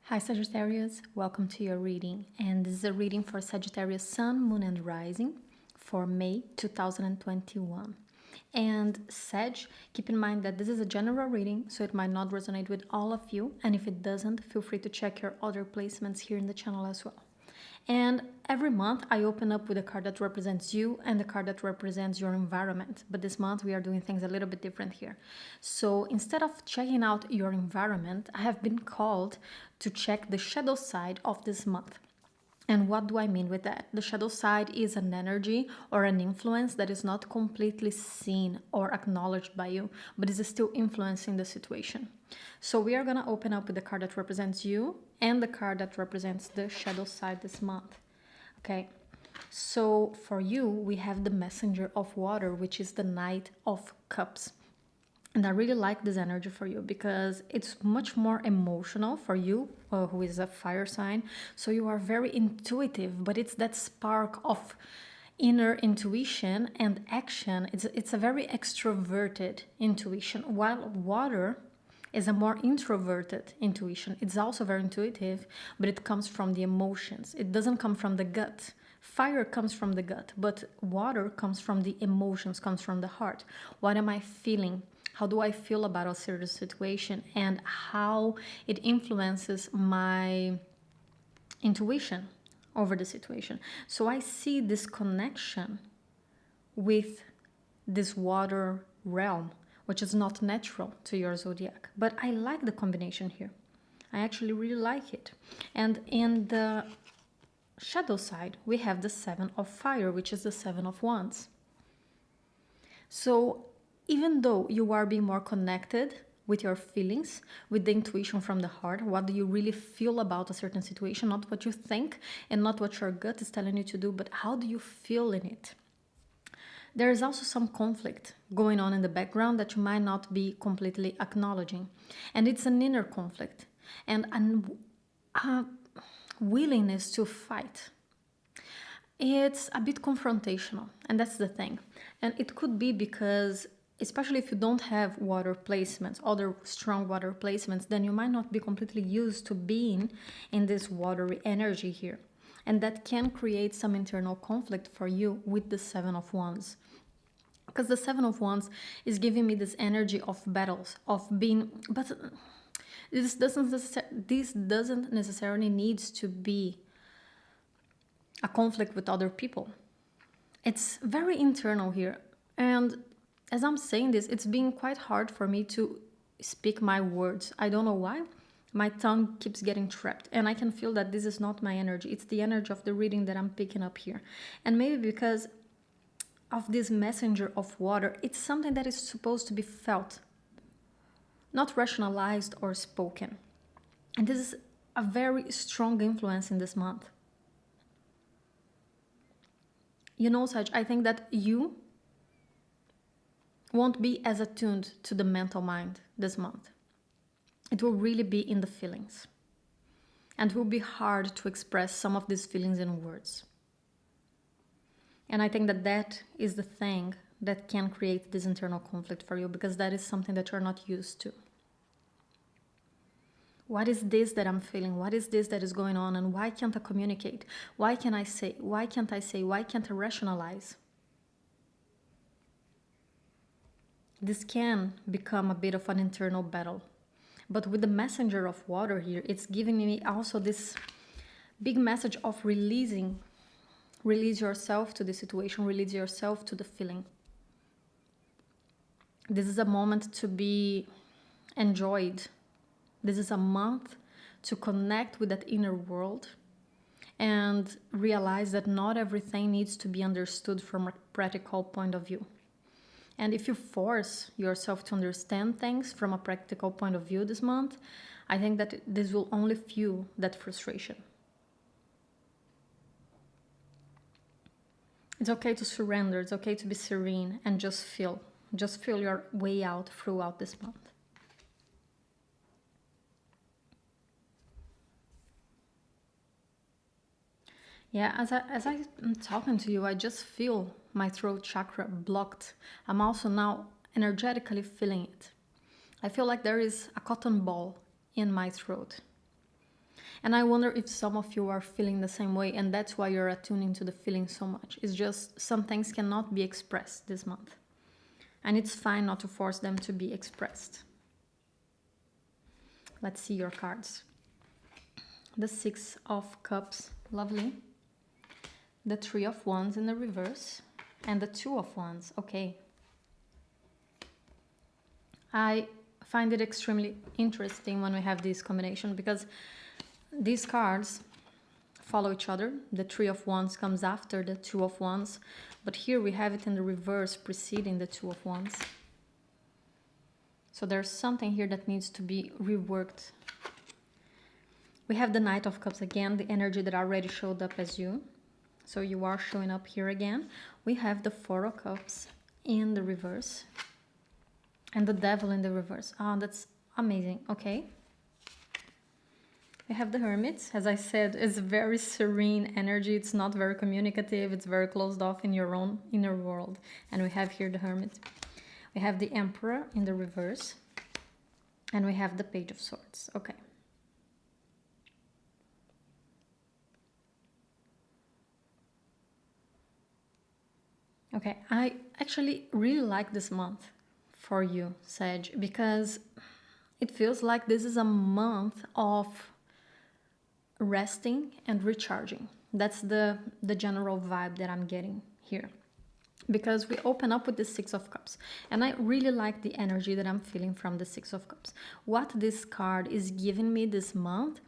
Hi Sagittarius, welcome to your reading, and this is a reading for Sagittarius Sun, Moon and Rising for May 2021. And Sag, keep in mind that this is a general reading, so it might not resonate with all of you, and if it doesn't, feel free to check your other placements here in the channel as well. And every month I open up with a card that represents you and the card that represents your environment. But this month we are doing things a little bit different here. So instead of checking out your environment, I have been called to check the shadow side of this month. And what do I mean with that? The shadow side is an energy or an influence that is not completely seen or acknowledged by you, but is still influencing the situation. So we are going to open up with the card that represents you and the card that represents the shadow side this month. Okay, so for you, we have the Messenger of Water, which is the Knight of Cups. And I really like this energy for you because it's much more emotional for you, who is a fire sign. So you are very intuitive, but it's that spark of inner intuition and action. It's a very extroverted intuition, while water is a more introverted intuition. It's also very intuitive, but it comes from the emotions. It doesn't come from the gut. Fire comes from the gut, but water comes from the emotions, comes from the heart. What am I feeling? How do I feel about a certain situation and how it influences my intuition over the situation? So I see this connection with this water realm, which is not natural to your zodiac. But I like the combination here. I actually really like it. And in the shadow side, we have the Seven of Fire, which is the Seven of Wands. So even though you are being more connected with your feelings, with the intuition from the heart, what do you really feel about a certain situation, not what you think and not what your gut is telling you to do, but how do you feel in it? There is also some conflict going on in the background that you might not be completely acknowledging. And it's an inner conflict and a willingness to fight. It's a bit confrontational, and that's the thing. And it could be because, especially if you don't have water placements, other strong water placements, then you might not be completely used to being in this watery energy here. And that can create some internal conflict for you with the Seven of Wands. Because the Seven of Wands is giving me this energy of battles, of being... But this doesn't necessarily need to be a conflict with other people. It's very internal here. And as I'm saying this, it's been quite hard for me to speak my words. I don't know why. My tongue keeps getting trapped, and I can feel that this is not my energy. It's the energy of the reading that I'm picking up here. And maybe because of this Messenger of Water, it's something that is supposed to be felt, not rationalized or spoken. And this is a very strong influence in this month. You know, Sag, I think that you won't be as attuned to the mental mind this month. It will really be in the feelings. And it will be hard to express some of these feelings in words. And I think that that is the thing that can create this internal conflict for you, because that is something that you're not used to. What is this that I'm feeling? What is this that is going on? And why can't I communicate? Why can't I say? Why can't I say? Why can't I rationalize? This can become a bit of an internal battle. But with the Messenger of Water here, it's giving me also this big message of releasing. Release yourself to the situation, release yourself to the feeling. This is a moment to be enjoyed. This is a month to connect with that inner world and realize that not everything needs to be understood from a practical point of view. And if you force yourself to understand things from a practical point of view this month, I think that this will only fuel that frustration. It's okay to surrender, it's okay to be serene and just feel your way out throughout this month. Yeah, as I'm talking to you, I just feel my throat chakra blocked. I'm also now energetically feeling it. I feel like there is a cotton ball in my throat. And I wonder if some of you are feeling the same way, and that's why you're attuning to the feeling so much. It's just some things cannot be expressed this month. And it's fine not to force them to be expressed. Let's see your cards. The Six of Cups, lovely. The Three of Wands in the reverse. And the Two of Wands, okay. I find it extremely interesting when we have this combination because these cards follow each other. The Three of Wands comes after the Two of Wands, but here we have it in the reverse preceding the Two of Wands. So there's something here that needs to be reworked. We have the Knight of Cups again, the energy that already showed up as you. So you are showing up here again. We have the Four of Cups in the reverse. And the Devil in the reverse. Ah, that's amazing. Okay. We have the Hermit. As I said, it's very serene energy. It's not very communicative. It's very closed off in your own inner world. And we have here the Hermit. We have the Emperor in the reverse. And we have the Page of Swords. Okay. Okay, I actually really like this month for you, Sag, because it feels like this is a month of resting and recharging. That's the general vibe that I'm getting here. Because we open up with the Six of Cups. And I really like the energy that I'm feeling from the Six of Cups. What this card is giving me this month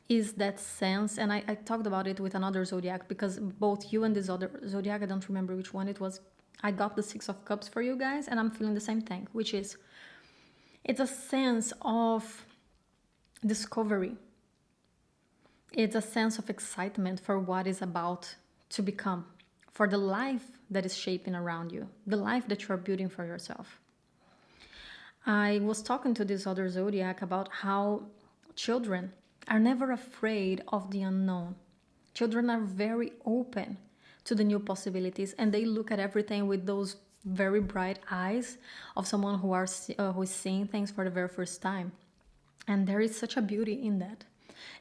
is that sense, and I talked about it with another zodiac, because both you and this other zodiac, I don't remember which one it was, I got the Six of Cups for you guys, and I'm feeling the same thing, which is, it's a sense of discovery. It's a sense of excitement for what is about to become, for the life that is shaping around you, the life that you're building for yourself. I was talking to this other zodiac about how children are never afraid of the unknown. Children are very open to the new possibilities, and they look at everything with those very bright eyes of someone who is seeing things for the very first time. And there is such a beauty in that.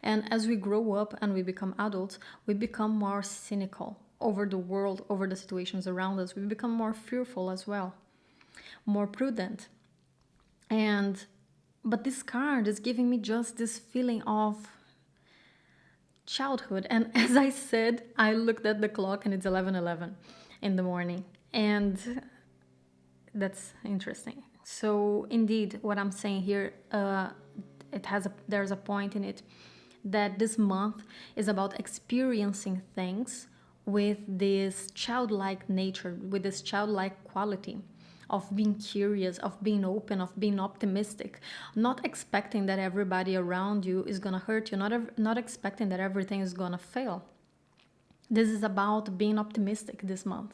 And as we grow up and we become adults, we become more cynical over the world, over the situations around us. We become more fearful as well, more prudent. But this card is giving me just this feeling of childhood. And as I said, I looked at the clock and it's 11:11 in the morning. And that's interesting. So indeed, what I'm saying here, there's a point in it that this month is about experiencing things with this childlike nature, with this childlike quality of being curious, of being open, of being optimistic, not expecting that everybody around you is gonna hurt you, not expecting that everything is gonna fail. This is about being optimistic this month.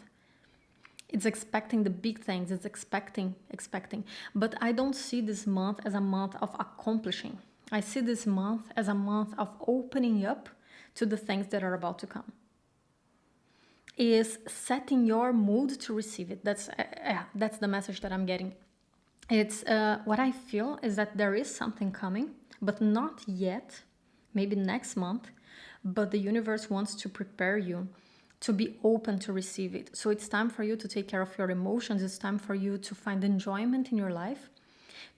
It's expecting the big things, it's expecting. But I don't see this month as a month of accomplishing. I see this month as a month of opening up to the things that are about to come. Is setting your mood to receive it. That's the message that I'm getting. It's what I feel is that there is something coming, but not yet, maybe next month, but the universe wants to prepare you to be open to receive it. So it's time for you to take care of your emotions. It's time for you to find enjoyment in your life,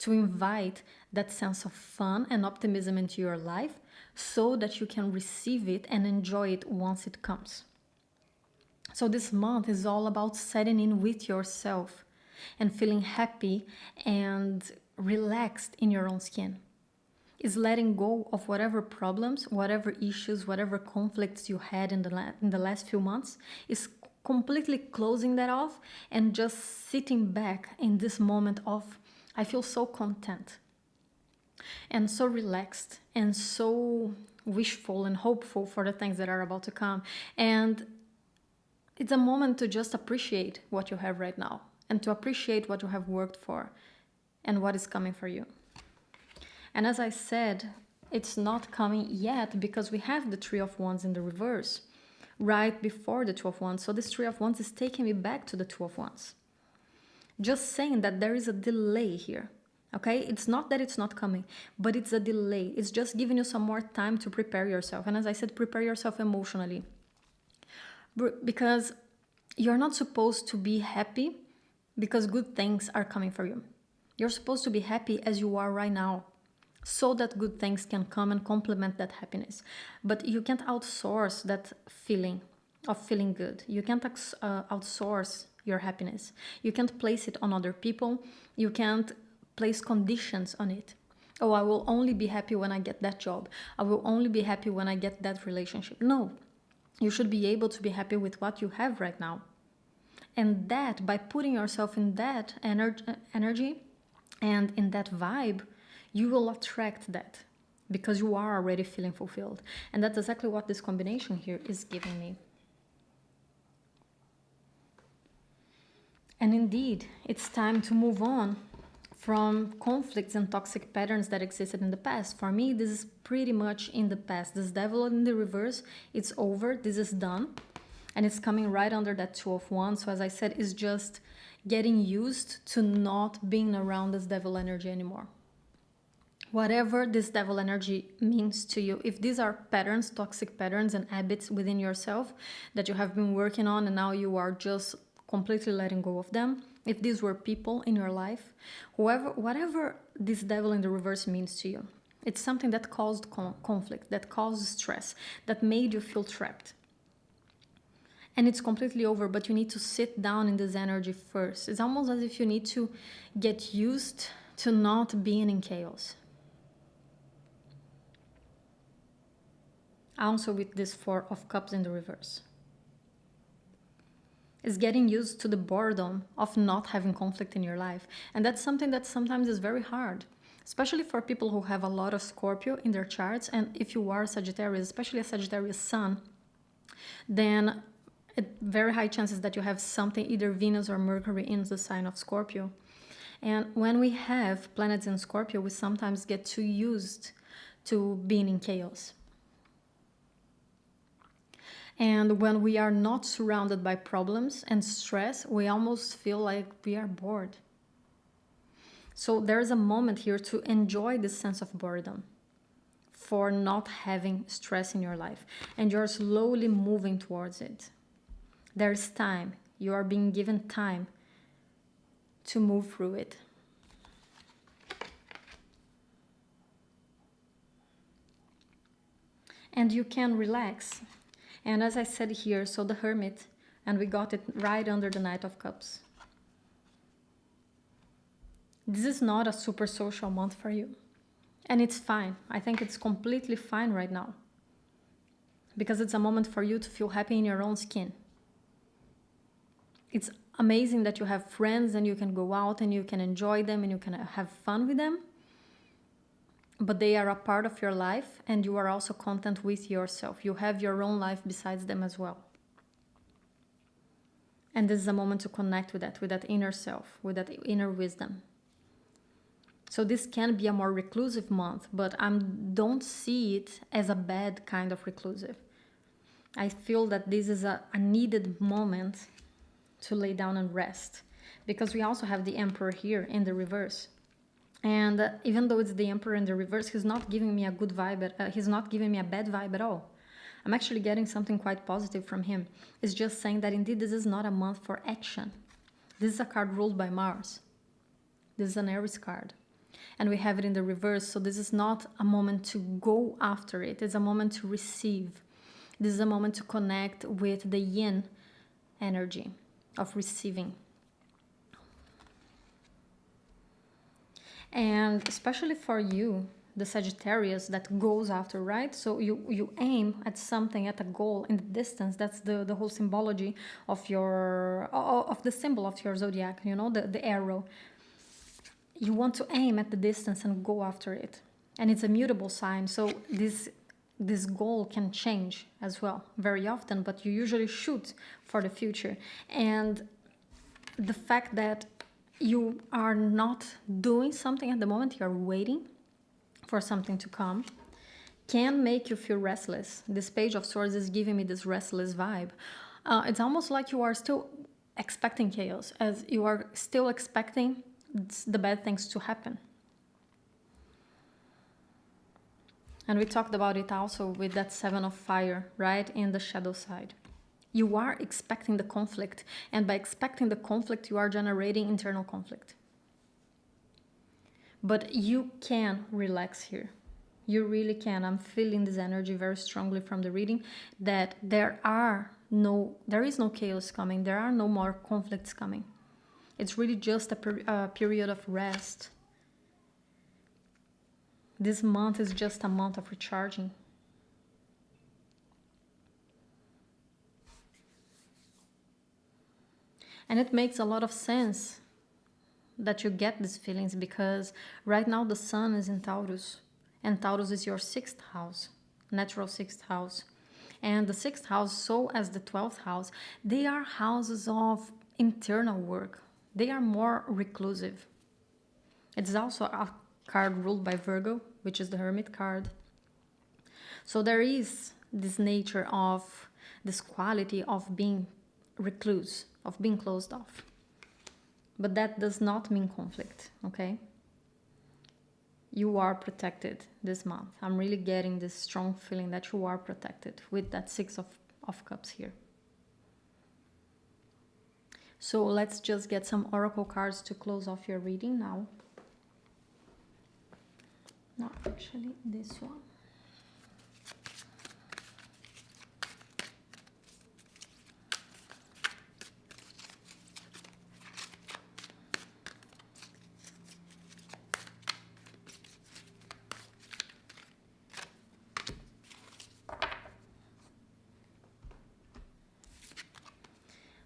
to invite that sense of fun and optimism into your life so that you can receive it and enjoy it once it comes. So this month is all about setting in with yourself and feeling happy and relaxed in your own skin. Is letting go of whatever problems, whatever issues, whatever conflicts you had in the last few months, is completely closing that off and just sitting back in this moment of, I feel so content and so relaxed and so wishful and hopeful for the things that are about to come. And it's a moment to just appreciate what you have right now and to appreciate what you have worked for and what is coming for you. And as I said, it's not coming yet because we have the Three of Wands in the reverse right before the Two of Wands. So this Three of Wands is taking me back to the Two of Wands. Just saying that there is a delay here. Okay, it's not that it's not coming, but it's a delay. It's just giving you some more time to prepare yourself. And as I said, prepare yourself emotionally. Because you're not supposed to be happy because good things are coming for you. You're supposed to be happy as you are right now, so that good things can come and complement that happiness. But you can't outsource that feeling of feeling good. You can't outsource your happiness. You can't place it on other people. You can't place conditions on it. Oh, I will only be happy when I get that job. I will only be happy when I get that relationship. No, you should be able to be happy with what you have right now. And that, by putting yourself in that energy and in that vibe, you will attract that because you are already feeling fulfilled. And that's exactly what this combination here is giving me. And indeed, it's time to move on from conflicts and toxic patterns that existed in the past. For me, this is pretty much in the past. This devil in the reverse, it's over, this is done. And it's coming right under that Two of Wands. So as I said, it's just getting used to not being around this devil energy anymore. Whatever this devil energy means to you, if these are patterns, toxic patterns and habits within yourself that you have been working on and now you are just completely letting go of them, if these were people in your life, whatever this devil in the reverse means to you, it's something that caused conflict, that caused stress, that made you feel trapped. And it's completely over, but you need to sit down in this energy first. It's almost as if you need to get used to not being in chaos. Also with this Four of Cups in the reverse. Is getting used to the boredom of not having conflict in your life. And that's something that sometimes is very hard, especially for people who have a lot of Scorpio in their charts. And if you are Sagittarius, especially a Sagittarius sun, then very high chances that you have something, either Venus or Mercury in the sign of Scorpio. And when we have planets in Scorpio, we sometimes get too used to being in chaos. And when we are not surrounded by problems and stress, we almost feel like we are bored. So there's a moment here to enjoy this sense of boredom for not having stress in your life. And you're slowly moving towards it. There's time. You are being given time to move through it. And you can relax. And as I said here, so the Hermit, and we got it right under the Knight of Cups. This is not a super social month for you. And it's fine. I think it's completely fine right now. Because it's a moment for you to feel happy in your own skin. It's amazing that you have friends and you can go out and you can enjoy them and you can have fun with them. But they are a part of your life and you are also content with yourself. You have your own life besides them as well. And this is a moment to connect with that inner self, with that inner wisdom. So this can be a more reclusive month, but I don't see it as a bad kind of reclusive. I feel that this is a needed moment to lay down and rest. Because we also have the Emperor here in the reverse. And even though it's the Emperor in the reverse, he's not giving me a good vibe. He's not giving me a bad vibe at all. I'm actually getting something quite positive from him. It's just saying that indeed this is not a month for action. This is a card ruled by Mars. This is an Aries card. And we have it in the reverse. So this is not a moment to go after it. It's a moment to receive. This is a moment to connect with the yin energy of receiving. And especially for you, the Sagittarius that goes after, right? So you aim at something, at a goal in the distance. That's the whole symbology of the symbol of your zodiac, you know, the arrow. You want to aim at the distance and go after it. And it's a mutable sign. So this goal can change as well very often, but you usually shoot for the future. And the fact that you are not doing something at the moment, you're waiting for something to come, can make you feel restless. This Page of Swords is giving me this restless vibe. It's almost like you are still expecting chaos, as you are still expecting the bad things to happen. And we talked about it also with that Seven of Fire, right? In the shadow side. You are expecting the conflict, and by expecting the conflict, you are generating internal conflict. But you can relax here. You really can. I'm feeling this energy very strongly from the reading that there is no chaos coming. There are no more conflicts coming. It's really just a period of rest. This month is just a month of recharging. And it makes a lot of sense that you get these feelings because right now the sun is in Taurus, and Taurus is your 6th house, natural 6th house. And the 6th house, so as the 12th house, they are houses of internal work. They are more reclusive. It's also a card ruled by Virgo, which is the Hermit card. So there is this nature of this quality of being recluse, of being closed off. But that does not mean conflict, okay? You are protected this month. I'm really getting this strong feeling that you are protected with that Six of Cups here. So let's just get some oracle cards to close off your reading now. No, actually this one.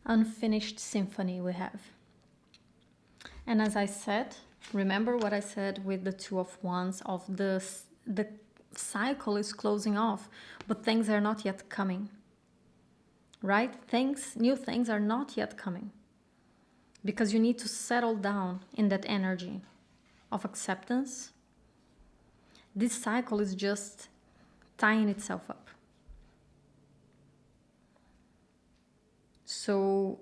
Unfinished symphony we have. And as I said, remember what I said with the Two of Wands of the cycle is closing off, but things are not yet coming. Right? New things are not yet coming. Because you need to settle down in that energy of acceptance. This cycle is just tying itself up. So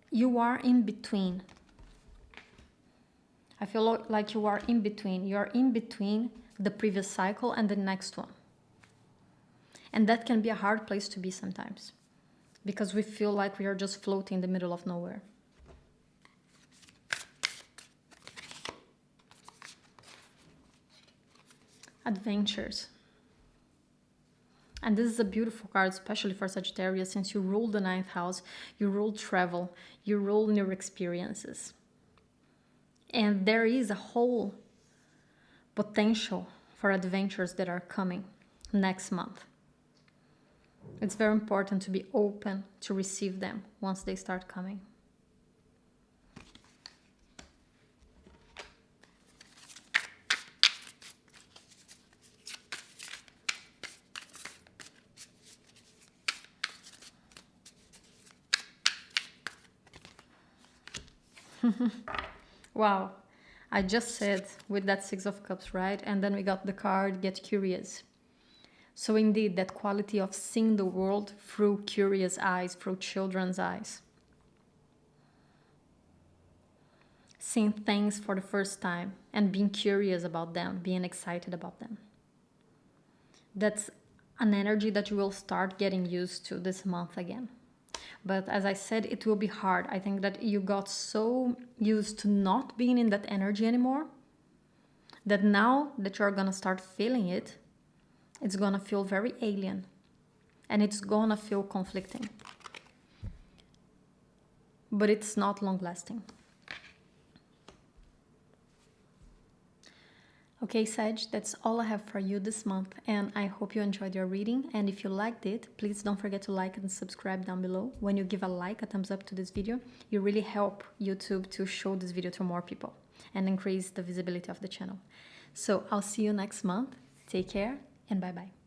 you are in between. I feel like you are in between. You are in between the previous cycle and the next one. And that can be a hard place to be sometimes. Because we feel like we are just floating in the middle of nowhere. Adventures. And this is a beautiful card, especially for Sagittarius, since you rule the 9th house, you rule travel, you rule new experiences. And there is a whole potential for adventures that are coming next month. It's very important to be open to receive them once they start coming. Wow, I just said with that Six of Cups, right? And then we got the card, Get Curious. So indeed, that quality of seeing the world through curious eyes, through children's eyes. Seeing things for the first time and being curious about them, being excited about them. That's an energy that you will start getting used to this month again. But as I said, it will be hard. I think that you got so used to not being in that energy anymore that now that you're gonna start feeling it, it's gonna feel very alien and it's gonna feel conflicting. But it's not long lasting. Okay, Sag, that's all I have for you this month, and I hope you enjoyed your reading. And if you liked it, please don't forget to like and subscribe down below. When you give a thumbs up to this video, you really help YouTube to show this video to more people and increase the visibility of the channel. So I'll see you next month. Take care and bye-bye.